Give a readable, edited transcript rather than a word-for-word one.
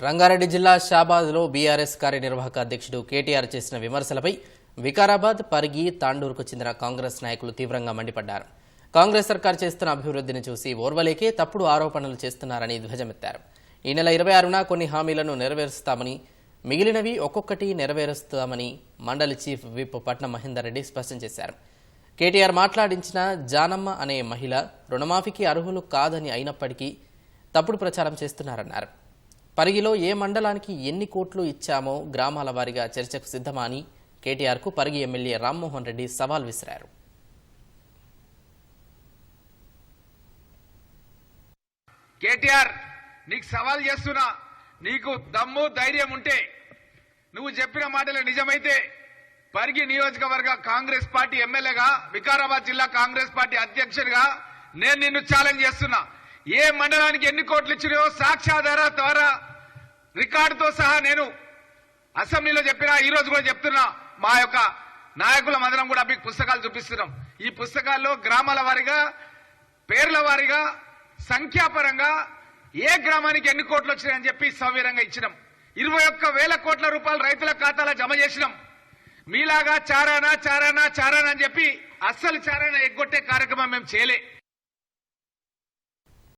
రంగారెడ్డి జిల్లా షాబాద్లో బీఆర్ఎస్ కార్యనిర్వాహక అధ్యక్షుడు కేటీఆర్ చేసిన విమర్శలపై వికారాబాద్, పరిగి, తాండూరుకు చెందిన కాంగ్రెస్ నాయకులు తీవ్రంగా మండిపడ్డారు. కాంగ్రెస్ సర్కార్ చేస్తున్న అభివృద్ధిని చూసి ఓర్వలేకే తప్పుడు ఆరోపణలు చేస్తున్నారని ధ్వజమెత్తారు. ఈ నెల 26న కొన్ని హామీలను నెరవేరుస్తామని, మిగిలినవి ఒక్కొక్కటి నెరవేరుస్తామని మండలి చీఫ్ విప్ పట్నం మహేందర్ రెడ్డి స్పష్టం చేశారు. కేటీఆర్ మాట్లాడించిన జానమ్మ అనే మహిళ రుణమాఫీకి అర్హులు కాదని అయినప్పటికీ తప్పుడు ప్రచారం చేస్తున్నారన్నారు. పరిగిలో ఏ మండలానికి ఎన్ని కోట్లు ఇచ్చామో గ్రామాల వారీగా చర్చకు సిద్ధమా అని కేటీఆర్కు పరిగి ఎమ్మెల్యే రామ్మోహన్ రెడ్డి సవాల్ విసిరారు. కేటీఆర్, నీకు సవాల్ చేస్తున్నా, నీకు దమ్ము ధైర్యం ఉంటే, నువ్వు చెప్పిన మాటలు నిజమైతే పరిగి నియోజకవర్గ కాంగ్రెస్ పార్టీ ఎమ్మెల్యేగా, వికారాబాద్ జిల్లా కాంగ్రెస్ పార్టీ అధ్యక్షుడిగా నేను నిన్ను ఛాలెంజ్ చేస్తున్నా. ఏ మండలానికి ఎన్ని కోట్లు ఇచ్చినాయో సాక్ష్యాధార ద్వారా రికార్డుతో సహా నేను అసెంబ్లీలో చెప్పినా, ఈ రోజు కూడా చెప్తున్నా. మా యొక్క నాయకుల మందరం కూడా మీకు పుస్తకాలు చూపిస్తున్నాం. ఈ పుస్తకాల్లో గ్రామాల వారీగా, పేర్ల వారీగా, సంఖ్యాపరంగా ఏ గ్రామానికి ఎన్ని కోట్లు వచ్చినాయని చెప్పి సవివరంగా ఇచ్చినాం. 21,000 కోట్ల రూపాయలు రైతుల ఖాతాలో జమ చేసినాం. మీలాగా చారానా చారానా చారానా అని చెప్పి అస్సలు చారానా ఎగ్గొట్టే కార్యక్రమం మేము చేయలే.